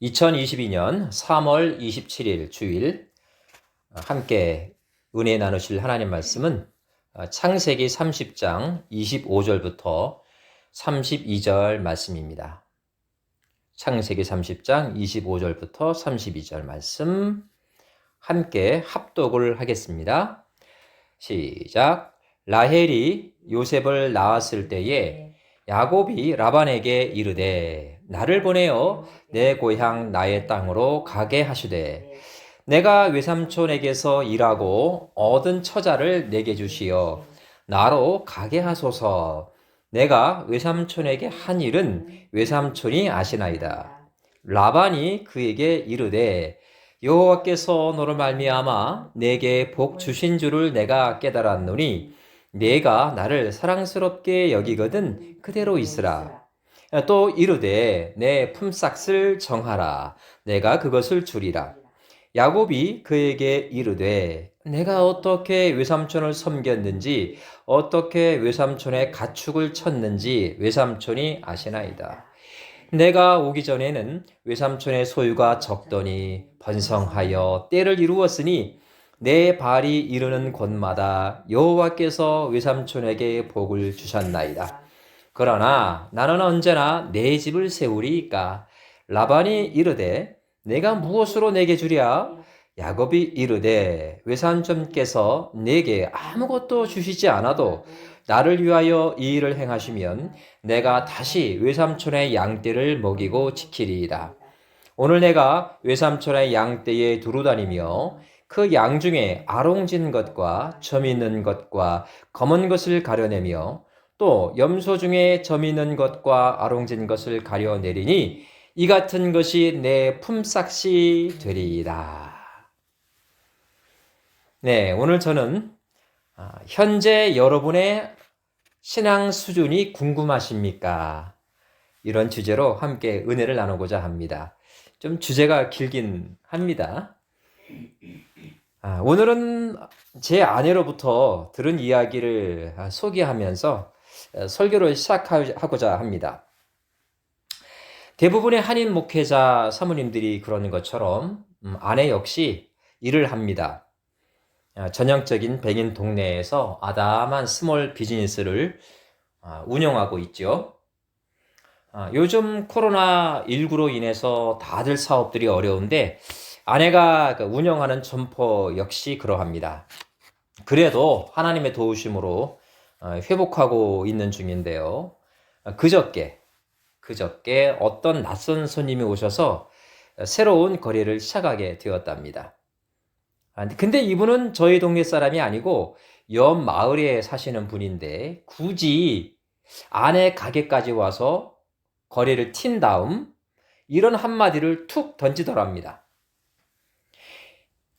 2022년 3월 27일 주일 함께 은혜 나누실 하나님 말씀은 창세기 30장 25절부터 32절 말씀입니다. 창세기 30장 25절부터 32절 말씀 함께 합독을 하겠습니다. 시작. 라헬이 요셉을 낳았을 때에 야곱이 라반에게 이르되 나를 보내어 내 고향 나의 땅으로 가게 하시되 내가 외삼촌에게서 일하고 얻은 처자를 내게 주시어 나로 가게 하소서. 내가 외삼촌에게 한 일은 외삼촌이 아시나이다. 라반이 그에게 이르되 여호와께서 너로 말미암아 내게 복 주신 줄을 내가 깨달았노니 네가 나를 사랑스럽게 여기거든 그대로 있으라. 또 이르되 내 품삯을 정하라. 내가 그것을 주리라. 야곱이 그에게 이르되 내가 어떻게 외삼촌을 섬겼는지 어떻게 외삼촌의 가축을 쳤는지 외삼촌이 아시나이다. 내가 오기 전에는 외삼촌의 소유가 적더니 번성하여 때를 이루었으니 내 발이 이르는 곳마다 여호와께서 외삼촌에게 복을 주셨나이다. 그러나 나는 언제나 내 집을 세우리이까. 라반이 이르되 내가 무엇으로 내게 주랴? 야곱이 이르되 외삼촌께서 내게 아무것도 주시지 않아도 나를 위하여 이 일을 행하시면 내가 다시 외삼촌의 양떼를 먹이고 지키리이다. 오늘 내가 외삼촌의 양떼에 두루다니며 그 양 중에 아롱진 것과 점 있는 것과 검은 것을 가려내며 또 염소 중에 점 있는 것과 아롱진 것을 가려내리니 이 같은 것이 내 품삯이 되리이다. 네, 오늘 저는 현재 여러분의 신앙 수준이 궁금하십니까? 이런 주제로 함께 은혜를 나누고자 합니다. 좀 주제가 길긴 합니다. 오늘은 제 아내로부터 들은 이야기를 소개하면서 설교를 시작하고자 합니다. 대부분의 한인 목회자 사모님들이 그러는 것처럼 아내 역시 일을 합니다. 전형적인 백인 동네에서 아담한 스몰 비즈니스를 운영하고 있죠. 요즘 코로나19로 인해서 다들 사업들이 어려운데 아내가 운영하는 점포 역시 그러합니다. 그래도 하나님의 도우심으로 회복하고 있는 중인데요. 그저께 어떤 낯선 손님이 오셔서 새로운 거래를 시작하게 되었답니다. 근데 이분은 저희 동네 사람이 아니고 옆 마을에 사시는 분인데 굳이 아내 가게까지 와서 거래를 튄 다음 이런 한마디를 툭 던지더랍니다.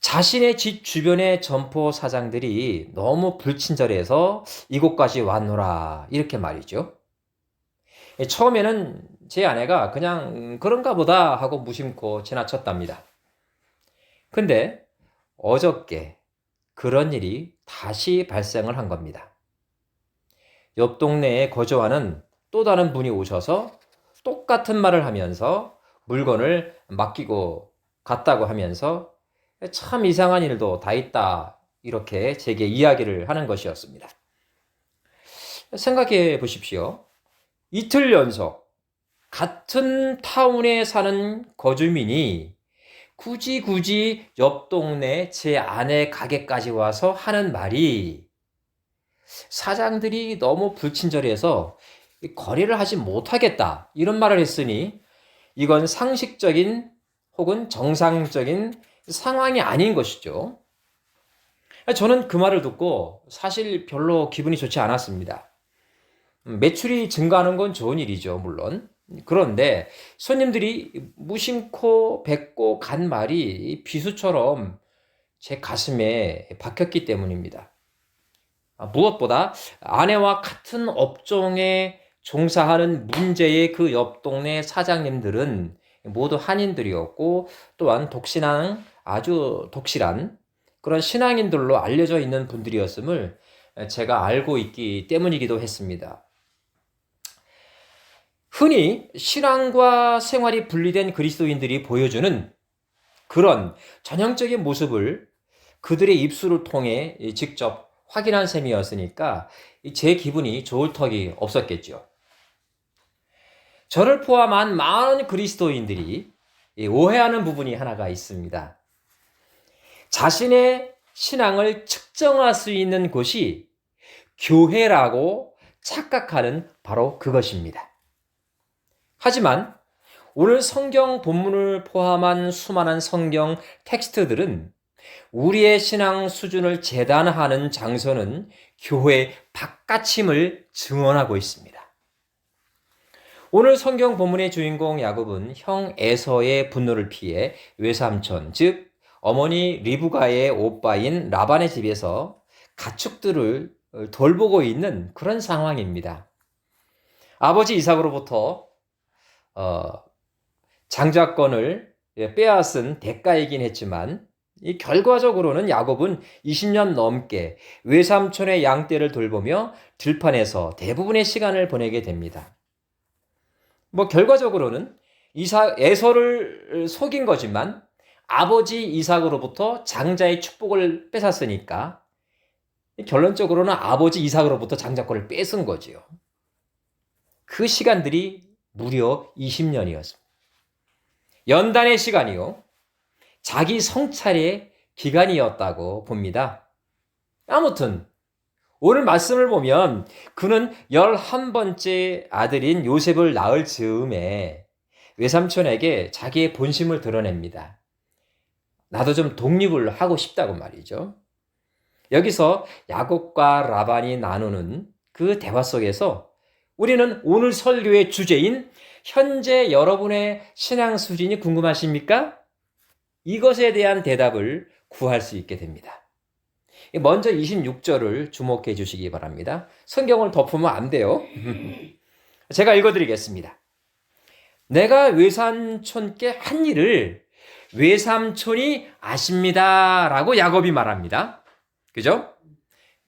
자신의 집 주변의 점포 사장들이 너무 불친절해서 이곳까지 왔노라 이렇게 말이죠. 처음에는 제 아내가 그냥 그런가 보다 하고 무심코 지나쳤답니다. 근데 어저께 그런 일이 다시 발생을 한 겁니다. 옆 동네에 거주하는 또 다른 분이 오셔서 똑같은 말을 하면서 물건을 맡기고 갔다고 하면서 참 이상한 일도 다 있다 이렇게 제게 이야기를 하는 것이었습니다. 생각해 보십시오. 이틀 연속 같은 타운에 사는 거주민이 굳이 옆 동네 제 아내 가게까지 와서 하는 말이 사장들이 너무 불친절해서 거래를 하지 못하겠다 이런 말을 했으니 이건 상식적인 혹은 정상적인 상황이 아닌 것이죠. 저는 그 말을 듣고 사실 별로 기분이 좋지 않았습니다. 매출이 증가하는 건 좋은 일이죠, 물론. 그런데 손님들이 무심코 뱉고 간 말이 비수처럼 제 가슴에 박혔기 때문입니다. 무엇보다 아내와 같은 업종에 종사하는 문제의 그 옆 동네 사장님들은 모두 한인들이었고 또한 아주 독실한 그런 신앙인들로 알려져 있는 분들이었음을 제가 알고 있기 때문이기도 했습니다. 흔히 신앙과 생활이 분리된 그리스도인들이 보여주는 그런 전형적인 모습을 그들의 입술을 통해 직접 확인한 셈이었으니까 제 기분이 좋을 턱이 없었겠죠. 저를 포함한 많은 그리스도인들이 오해하는 부분이 하나가 있습니다. 자신의 신앙을 측정할 수 있는 곳이 교회라고 착각하는 바로 그것입니다. 하지만 오늘 성경 본문을 포함한 수많은 성경 텍스트들은 우리의 신앙 수준을 재단하는 장소는 교회 바깥임을 증언하고 있습니다. 오늘 성경 본문의 주인공 야곱은 형 에서의 분노를 피해 외삼촌, 즉 어머니 리브가의 오빠인 라반의 집에서 가축들을 돌보고 있는 그런 상황입니다. 아버지 이삭으로부터 장자권을 빼앗은 대가이긴 했지만 결과적으로는 야곱은 20년 넘게 외삼촌의 양떼를 돌보며 들판에서 대부분의 시간을 보내게 됩니다. 결과적으로는 에서를 속인 거지만 아버지 이삭으로부터 장자의 축복을 뺏었으니까 결론적으로는 아버지 이삭으로부터 장자권을 뺏은 거지요. 그 시간들이 무려 20년이었습니다. 연단의 시간이요. 자기 성찰의 기간이었다고 봅니다. 아무튼 오늘 말씀을 보면 그는 11번째 아들인 요셉을 낳을 즈음에 외삼촌에게 자기의 본심을 드러냅니다. 나도 좀 독립을 하고 싶다고 말이죠. 여기서 야곱과 라반이 나누는 그 대화 속에서 우리는 오늘 설교의 주제인 현재 여러분의 신앙 수준이 궁금하십니까? 이것에 대한 대답을 구할 수 있게 됩니다. 먼저 26절을 주목해 주시기 바랍니다. 성경을 덮으면 안 돼요. 제가 읽어드리겠습니다. 내가 외삼촌께 한 일을 외삼촌이 아십니다. 라고 야곱이 말합니다. 그죠?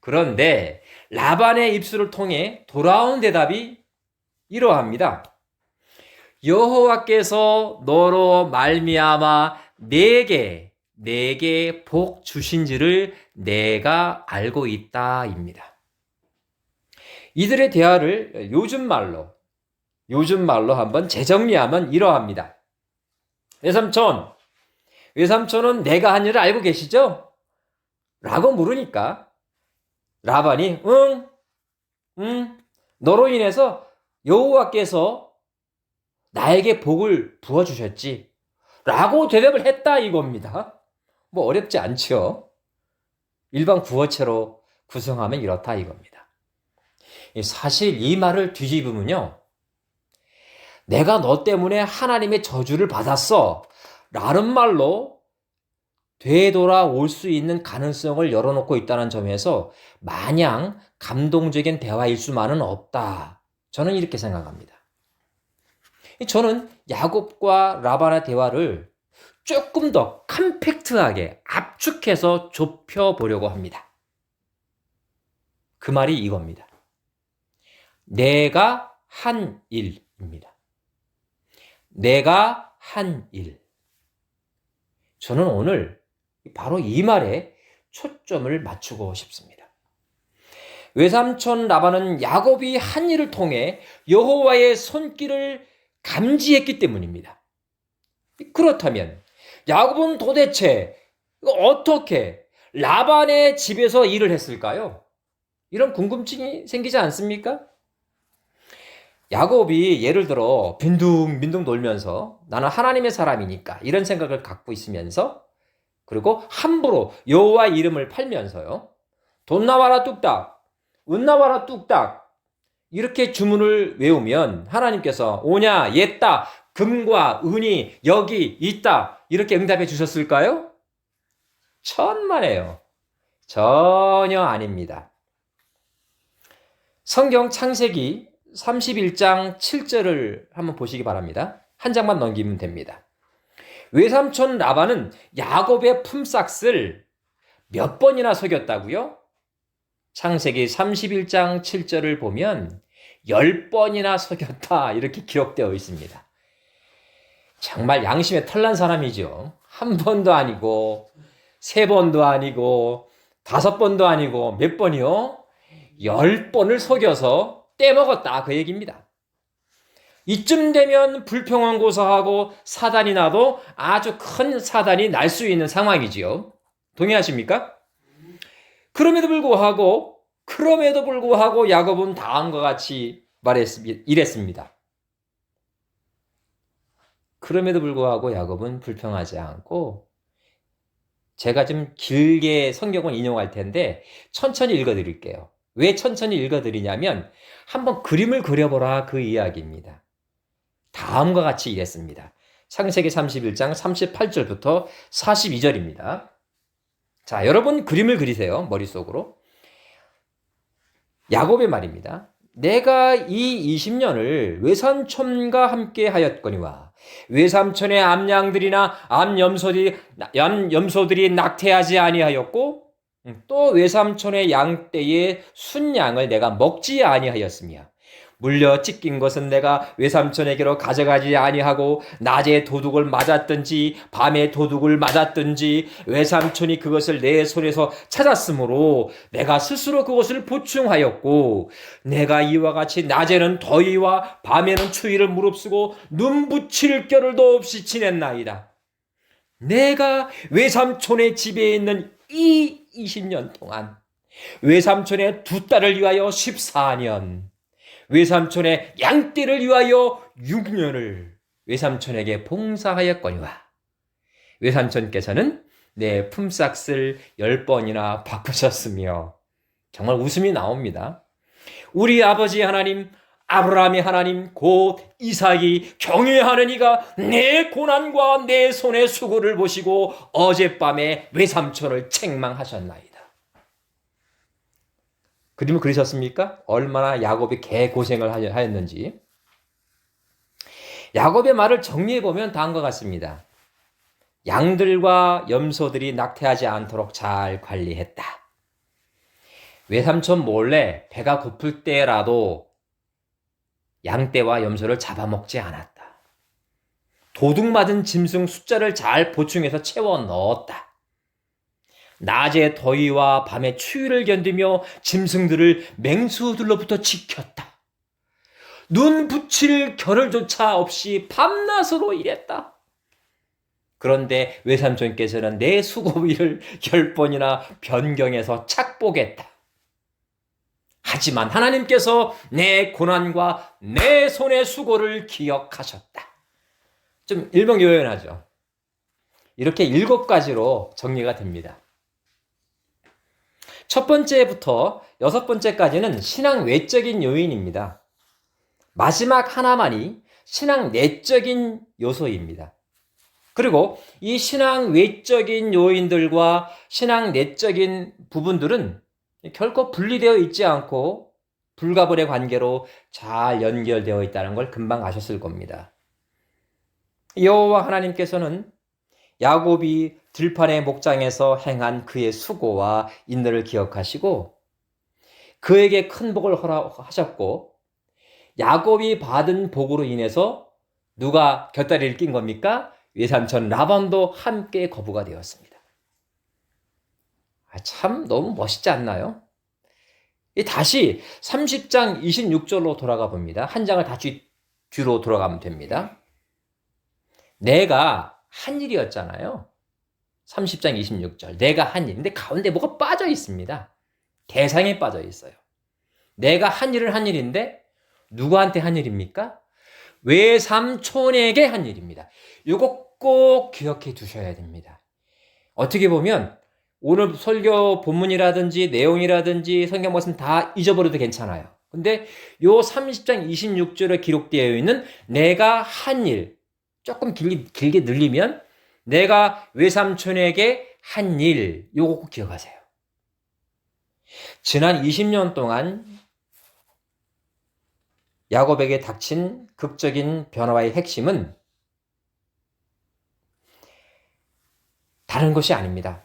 그런데 라반의 입술을 통해 돌아온 대답이 이러합니다. 여호와께서 너로 말미암아 내게 복 주신지를 내가 알고 있다입니다. 이들의 대화를 요즘 말로 한번 재정리하면 이러합니다. 외삼촌은 내가 한 일을 알고 계시죠? 라고 물으니까 라반이 너로 인해서 여호와께서 나에게 복을 부어주셨지 라고 대답을 했다 이겁니다. 어렵지 않죠? 일반 구어체로 구성하면 이렇다 이겁니다. 사실 이 말을 뒤집으면요. 내가 너 때문에 하나님의 저주를 받았어 라는 말로 되돌아올 수 있는 가능성을 열어놓고 있다는 점에서 마냥 감동적인 대화일 수만은 없다. 저는 이렇게 생각합니다. 저는 야곱과 라반의 대화를 조금 더 컴팩트하게 압축해서 좁혀보려고 합니다. 그 말이 이겁니다. 내가 한 일입니다. 내가 한 일. 저는 오늘 바로 이 말에 초점을 맞추고 싶습니다. 외삼촌 라반은 야곱이 한 일을 통해 여호와의 손길을 감지했기 때문입니다. 그렇다면 야곱은 도대체 어떻게 라반의 집에서 일을 했을까요? 이런 궁금증이 생기지 않습니까? 야곱이 예를 들어 빈둥빈둥 놀면서 나는 하나님의 사람이니까 이런 생각을 갖고 있으면서 그리고 함부로 여호와 이름을 팔면서요. 돈 나와라 뚝딱, 은 나와라 뚝딱 이렇게 주문을 외우면 하나님께서 오냐 옛다 금과 은이 여기 있다 이렇게 응답해 주셨을까요? 천만에요. 전혀 아닙니다. 성경 창세기 31장 7절을 한번 보시기 바랍니다. 한 장만 넘기면 됩니다. 외삼촌 라반은 야곱의 품삯을 몇 번이나 속였다고요? 창세기 31장 7절을 보면 10번이나 속였다. 이렇게 기록되어 있습니다. 정말 양심에 털난 사람이죠. 한 번도 아니고 3번도 아니고 5번도 아니고 몇 번이요? 10번을 속여서 떼먹었다 그 얘기입니다. 이쯤 되면 불평원 고사하고 사단이 나도 아주 큰 사단이 날 수 있는 상황이지요. 동의하십니까? 그럼에도 불구하고 야곱은 다음과 같이 이랬습니다. 그럼에도 불구하고 야곱은 불평하지 않고, 제가 좀 길게 성경을 인용할 텐데 천천히 읽어드릴게요. 왜 천천히 읽어드리냐면 한번 그림을 그려보라 그 이야기입니다. 다음과 같이 이랬습니다. 창세기 31장 38절부터 42절입니다. 자, 여러분 그림을 그리세요. 머릿속으로. 야곱의 말입니다. 내가 이 20년을 외삼촌과 함께 하였거니와 외삼촌의 암양들이나 암염소들이 낙태하지 아니하였고 또 외삼촌의 양떼의 순양을 내가 먹지 아니하였으며 물려 찢긴 것은 내가 외삼촌에게로 가져가지 아니하고 낮에 도둑을 맞았든지 밤에 도둑을 맞았든지 외삼촌이 그것을 내 손에서 찾았으므로 내가 스스로 그것을 보충하였고 내가 이와 같이 낮에는 더위와 밤에는 추위를 무릅쓰고 눈 붙일 겨를도 없이 지냈나이다. 내가 외삼촌의 집에 있는 이 20년 동안 외삼촌의 2딸을 위하여 14년, 외삼촌의 양떼를 위하여 6년을 외삼촌에게 봉사하였거니와 외삼촌께서는 내 품삯을 10번이나 바꾸셨으며, 정말 웃음이 나옵니다. 우리 아버지 하나님, 아브라함의 하나님 곧 이삭이 경외하는 이가 내 고난과 내 손의 수고를 보시고 어젯밤에 외삼촌을 책망하셨나이다. 그림을 그리셨습니까? 얼마나 야곱이 개고생을 하였는지. 야곱의 말을 정리해보면 다음과 같습니다. 양들과 염소들이 낙태하지 않도록 잘 관리했다. 외삼촌 몰래 배가 고플 때라도 양떼와 염소를 잡아먹지 않았다. 도둑 맞은 짐승 숫자를 잘 보충해서 채워 넣었다. 낮에 더위와 밤에 추위를 견디며 짐승들을 맹수들로부터 지켰다. 눈 붙일 겨를조차 없이 밤낮으로 일했다. 그런데 외삼촌께서는 내 수고비를 10번이나 변경해서 착복했다. 하지만 하나님께서 내 고난과 내 손의 수고를 기억하셨다. 좀 일목요연하죠. 이렇게 7가지로 정리가 됩니다. 첫 번째부터 6번째까지는 신앙 외적인 요인입니다. 마지막 하나만이 신앙 내적인 요소입니다. 그리고 이 신앙 외적인 요인들과 신앙 내적인 부분들은 결코 분리되어 있지 않고 불가분의 관계로 잘 연결되어 있다는 걸 금방 아셨을 겁니다. 여호와 하나님께서는 야곱이 들판의 목장에서 행한 그의 수고와 인내를 기억하시고 그에게 큰 복을 허락하셨고, 야곱이 받은 복으로 인해서 누가 곁다리를 낀 겁니까? 외삼촌 라반도 함께 거부가 되었습니다. 참 너무 멋있지 않나요? 다시 30장 26절로 돌아가 봅니다. 한 장을 다시 뒤로 돌아가면 됩니다. 내가 한 일이었잖아요. 30장 26절. 내가 한 일. 근데 가운데 뭐가 빠져 있습니다. 대상에 빠져 있어요. 내가 한 일을 한 일인데 누구한테 한 일입니까? 외삼촌에게 한 일입니다. 이거 꼭 기억해 두셔야 됩니다. 어떻게 보면 오늘 설교 본문이라든지 내용이라든지 성경 말씀 다 잊어버려도 괜찮아요. 근데 요 30장 26절에 기록되어 있는 내가 한 일, 조금 길게 늘리면 내가 외삼촌에게 한 일, 요거 꼭 기억하세요. 지난 20년 동안 야곱에게 닥친 극적인 변화의 핵심은 다른 것이 아닙니다.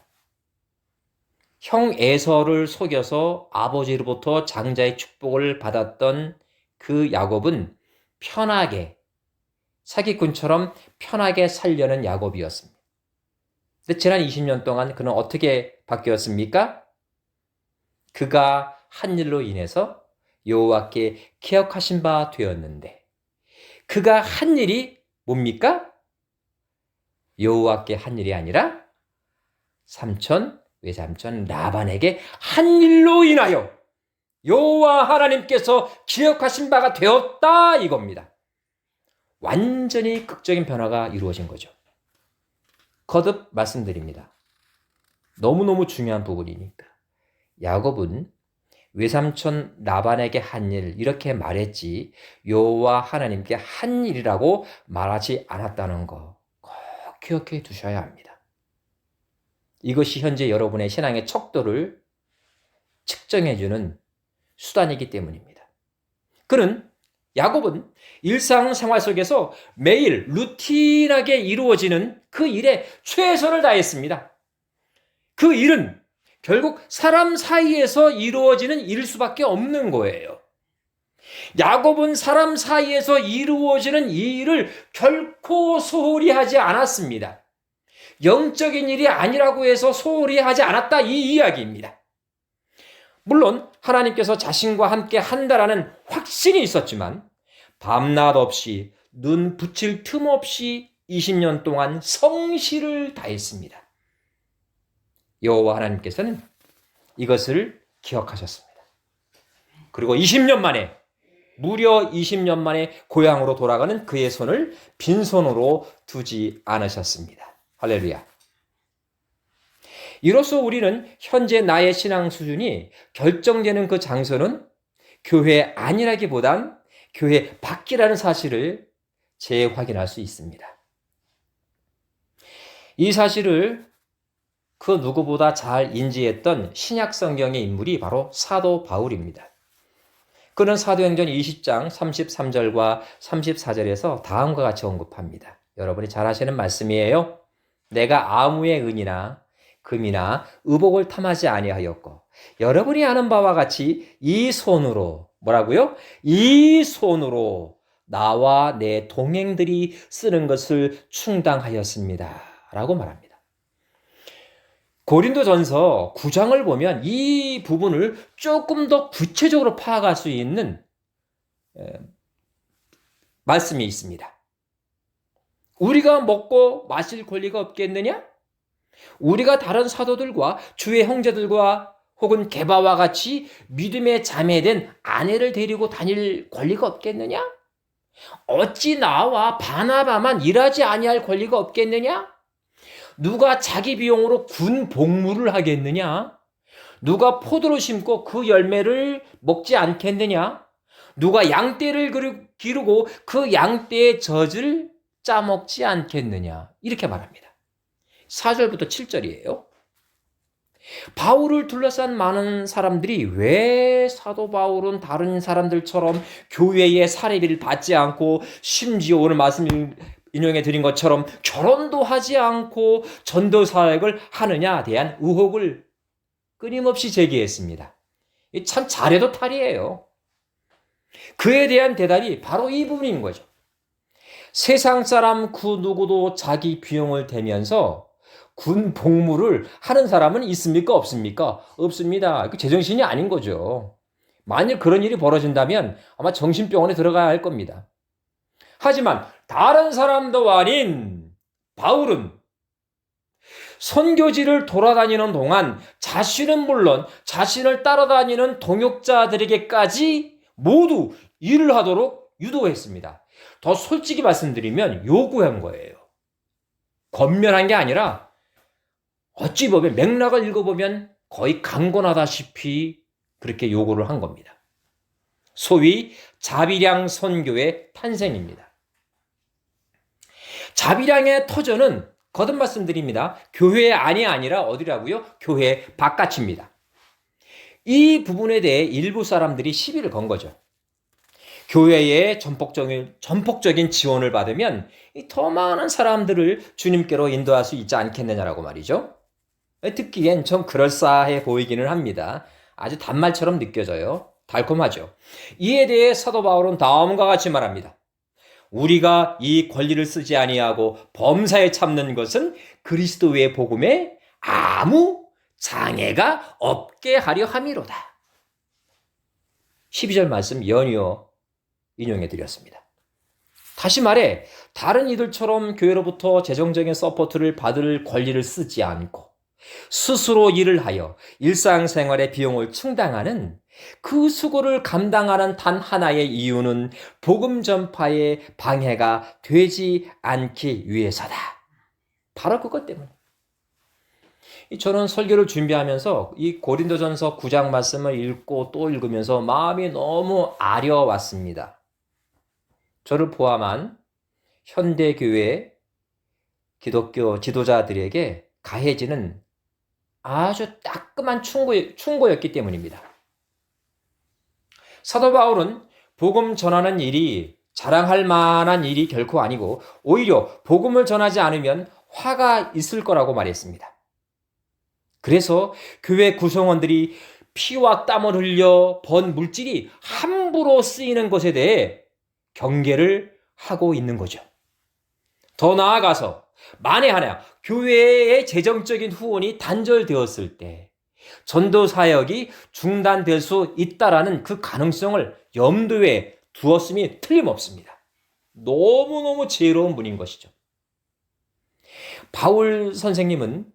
형 에서를 속여서 아버지로부터 장자의 축복을 받았던 그 야곱은 편하게, 사기꾼처럼 편하게 살려는 야곱이었습니다. 근데 지난 20년 동안 그는 어떻게 바뀌었습니까? 그가 한 일로 인해서 여호와께 기억하신 바 되었는데, 그가 한 일이 뭡니까? 여호와께 한 일이 아니라 외삼촌 라반에게 한 일로 인하여 여호와 하나님께서 기억하신 바가 되었다, 이겁니다. 완전히 극적인 변화가 이루어진 거죠. 거듭 말씀드립니다. 너무너무 중요한 부분이니까. 야곱은 외삼촌 라반에게 한 일, 이렇게 말했지 여호와 하나님께 한 일이라고 말하지 않았다는 거 꼭 기억해 두셔야 합니다. 이것이 현재 여러분의 신앙의 척도를 측정해주는 수단이기 때문입니다. 야곱은 일상생활 속에서 매일 루틴하게 이루어지는 그 일에 최선을 다했습니다. 그 일은 결국 사람 사이에서 이루어지는 일일 수밖에 없는 거예요. 야곱은 사람 사이에서 이루어지는 이 일을 결코 소홀히 하지 않았습니다. 영적인 일이 아니라고 해서 소홀히 하지 않았다, 이 이야기입니다. 물론 하나님께서 자신과 함께 한다라는 확신이 있었지만 밤낮 없이 눈 붙일 틈 없이 20년 동안 성실을 다했습니다. 여호와 하나님께서는 이것을 기억하셨습니다. 그리고 20년 만에, 무려 20년 만에 고향으로 돌아가는 그의 손을 빈손으로 두지 않으셨습니다. 할렐루야. 이로써 우리는 현재 나의 신앙 수준이 결정되는 그 장소는 교회 안이라기보단 교회 밖이라는 사실을 재확인할 수 있습니다. 이 사실을 그 누구보다 잘 인지했던 신약 성경의 인물이 바로 사도 바울입니다. 그는 사도행전 20장 33절과 34절에서 다음과 같이 언급합니다. 여러분이 잘 아시는 말씀이에요. 내가 아무의 은이나 금이나 의복을 탐하지 아니하였고 여러분이 아는 바와 같이 이 손으로, 뭐라고요? 이 손으로 나와 내 동행들이 쓰는 것을 충당하였습니다 라고 말합니다. 고린도전서 9장을 보면 이 부분을 조금 더 구체적으로 파악할 수 있는 말씀이 있습니다. 우리가 먹고 마실 권리가 없겠느냐? 우리가 다른 사도들과 주의 형제들과 혹은 게바와 같이 믿음의 자매된 아내를 데리고 다닐 권리가 없겠느냐? 어찌 나와 바나바만 일하지 아니할 권리가 없겠느냐? 누가 자기 비용으로 군 복무를 하겠느냐? 누가 포도를 심고 그 열매를 먹지 않겠느냐? 누가 양떼를 기르고 그 양떼의 젖을 짜먹지 않겠느냐? 이렇게 말합니다. 4절부터 7절이에요. 바울을 둘러싼 많은 사람들이 왜 사도 바울은 다른 사람들처럼 교회의 사례비를 받지 않고 심지어 오늘 말씀 인용해 드린 것처럼 결혼도 하지 않고 전도 사역을 하느냐에 대한 의혹을 끊임없이 제기했습니다. 참 잘해도 탈이에요. 그에 대한 대답이 바로 이 부분인 거죠. 세상 사람 그 누구도 자기 비용을 대면서 군 복무를 하는 사람은 있습니까? 없습니까? 없습니다. 제정신이 아닌 거죠. 만일 그런 일이 벌어진다면 아마 정신병원에 들어가야 할 겁니다. 하지만 다른 사람도 아닌 바울은 선교지를 돌아다니는 동안 자신은 물론 자신을 따라다니는 동역자들에게까지 모두 일을 하도록 유도했습니다. 더 솔직히 말씀드리면 요구한 거예요. 권면한 게 아니라 어찌 보면 맥락을 읽어보면 거의 강권하다시피 그렇게 요구를 한 겁니다. 소위 자비량 선교의 탄생입니다. 자비량의 터전은 거듭 말씀드립니다. 교회 안이 아니라 어디라고요? 교회 바깥입니다. 이 부분에 대해 일부 사람들이 시비를 건 거죠. 교회에 전폭적인 지원을 받으면 더 많은 사람들을 주님께로 인도할 수 있지 않겠느냐라고 말이죠. 듣기엔 좀 그럴싸해 보이기는 합니다. 아주 단말처럼 느껴져요. 달콤하죠. 이에 대해 사도 바울은 다음과 같이 말합니다. 우리가 이 권리를 쓰지 아니하고 범사에 참는 것은 그리스도의 복음에 아무 장애가 없게 하려 함이로다. 12절 말씀 연이어 인용해 드렸습니다. 다시 말해 다른 이들처럼 교회로부터 재정적인 서포트를 받을 권리를 쓰지 않고 스스로 일을 하여 일상생활의 비용을 충당하는 그 수고를 감당하는 단 하나의 이유는 복음 전파에 방해가 되지 않기 위해서다. 바로 그것 때문에. 저는 설교를 준비하면서 이 고린도전서 9장 말씀을 읽고 또 읽으면서 마음이 너무 아려왔습니다. 저를 포함한 현대교회 기독교 지도자들에게 가해지는 아주 따끔한 충고였기 때문입니다. 사도 바울은 복음 전하는 일이 자랑할 만한 일이 결코 아니고 오히려 복음을 전하지 않으면 화가 있을 거라고 말했습니다. 그래서 교회 구성원들이 피와 땀을 흘려 번 물질이 함부로 쓰이는 것에 대해 경계를 하고 있는 거죠. 더 나아가서 만에 하나 교회의 재정적인 후원이 단절되었을 때 전도 사역이 중단될 수 있다라는 그 가능성을 염두에 두었음이 틀림없습니다. 너무너무 지혜로운 분인 것이죠. 바울 선생님은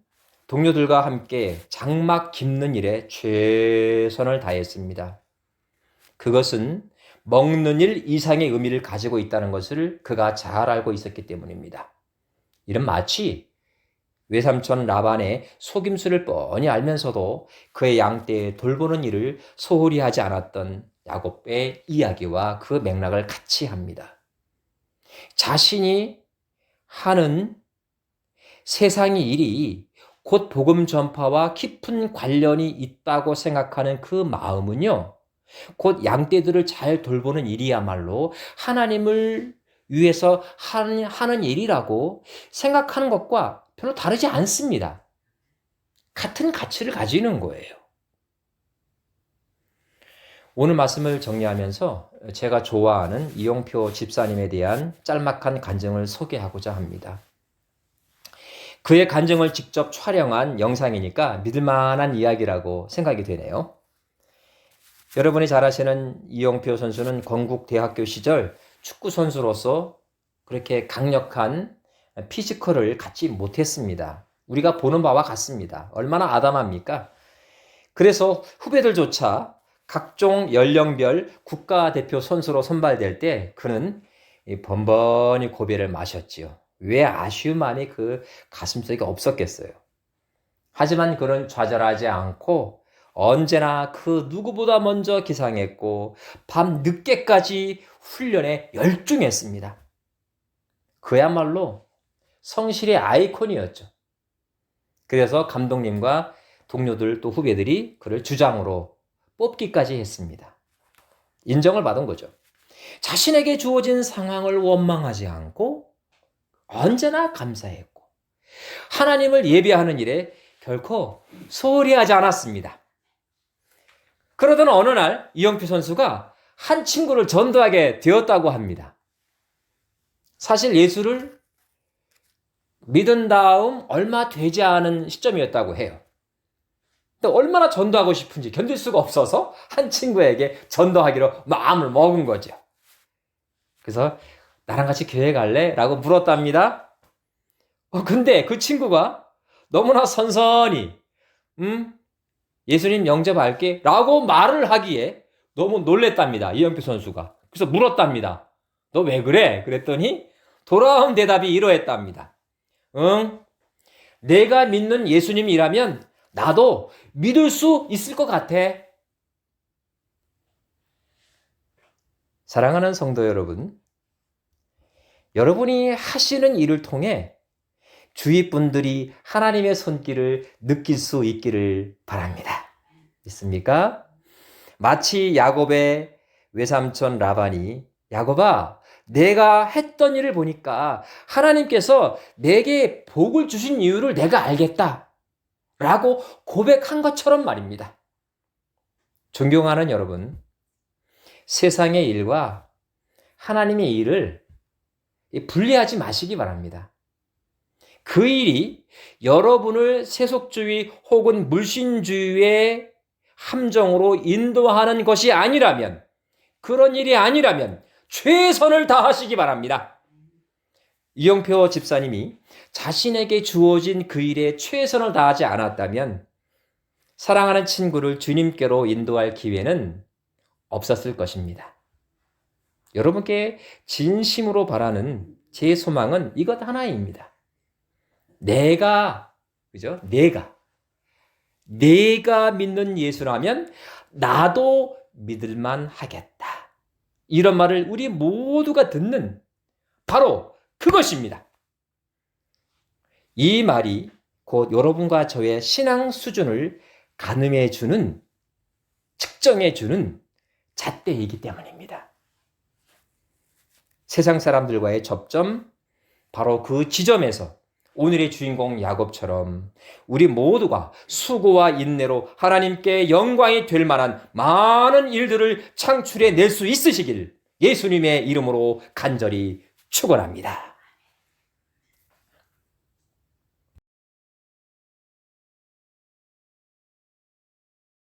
동료들과 함께 장막 깁는 일에 최선을 다했습니다. 그것은 먹는 일 이상의 의미를 가지고 있다는 것을 그가 잘 알고 있었기 때문입니다. 이는 마치 외삼촌 라반의 속임수를 뻔히 알면서도 그의 양떼에 돌보는 일을 소홀히 하지 않았던 야곱의 이야기와 그 맥락을 같이 합니다. 자신이 하는 세상의 일이 곧 복음 전파와 깊은 관련이 있다고 생각하는 그 마음은요, 곧 양떼들을 잘 돌보는 일이야말로 하나님을 위해서 하는 일이라고 생각하는 것과 별로 다르지 않습니다. 같은 가치를 가지는 거예요. 오늘 말씀을 정리하면서 제가 좋아하는 이용표 집사님에 대한 짤막한 간증을 소개하고자 합니다. 그의 간증을 직접 촬영한 영상이니까 믿을만한 이야기라고 생각이 되네요. 여러분이 잘 아시는 이용표 선수는 건국대학교 시절 축구 선수로서 그렇게 강력한 피지컬을 갖지 못했습니다. 우리가 보는 바와 같습니다. 얼마나 아담합니까? 그래서 후배들조차 각종 연령별 국가대표 선수로 선발될 때 그는 번번이 고배를 마셨지요. 왜 아쉬움만이 그 가슴속에 없었겠어요. 하지만 그는 좌절하지 않고 언제나 그 누구보다 먼저 기상했고 밤 늦게까지 훈련에 열중했습니다. 그야말로 성실의 아이콘이었죠. 그래서 감독님과 동료들 또 후배들이 그를 주장으로 뽑기까지 했습니다. 인정을 받은 거죠. 자신에게 주어진 상황을 원망하지 않고 언제나 감사했고 하나님을 예배하는 일에 결코 소홀히 하지 않았습니다. 그러던 어느 날 이영표 선수가 한 친구를 전도하게 되었다고 합니다. 사실 예수를 믿은 다음 얼마 되지 않은 시점이었다고 해요. 근데 얼마나 전도하고 싶은지 견딜 수가 없어서 한 친구에게 전도하기로 마음을 먹은 거죠. 그래서 나랑 같이 교회 갈래? 라고 물었답니다. 근데 그 친구가 너무나 선선히 예수님 영접할게 라고 말을 하기에 너무 놀랬답니다. 이영표 선수가. 그래서 물었답니다. 너 왜 그래? 그랬더니 돌아온 대답이 이러했답니다. 응? 내가 믿는 예수님이라면 나도 믿을 수 있을 것 같아. 사랑하는 성도 여러분, 여러분이 하시는 일을 통해 주위 분들이 하나님의 손길을 느낄 수 있기를 바랍니다. 있습니까? 마치 야곱의 외삼촌 라반이 야곱아, 내가 했던 일을 보니까 하나님께서 내게 복을 주신 이유를 내가 알겠다 라고 고백한 것처럼 말입니다. 존경하는 여러분, 세상의 일과 하나님의 일을 분리하지 마시기 바랍니다. 그 일이 여러분을 세속주의 혹은 물신주의의 함정으로 인도하는 것이 아니라면, 그런 일이 아니라면 최선을 다하시기 바랍니다. 이영표 집사님이 자신에게 주어진 그 일에 최선을 다하지 않았다면 사랑하는 친구를 주님께로 인도할 기회는 없었을 것입니다. 여러분께 진심으로 바라는 제 소망은 이것 하나입니다. 내가 믿는 예수라면 나도 믿을만 하겠다. 이런 말을 우리 모두가 듣는 바로 그것입니다. 이 말이 곧 여러분과 저의 신앙 수준을 가늠해주는, 측정해주는 잣대이기 때문입니다. 세상 사람들과의 접점, 바로 그 지점에서 오늘의 주인공 야곱처럼 우리 모두가 수고와 인내로 하나님께 영광이 될 만한 많은 일들을 창출해 낼 수 있으시길 예수님의 이름으로 간절히 축원합니다.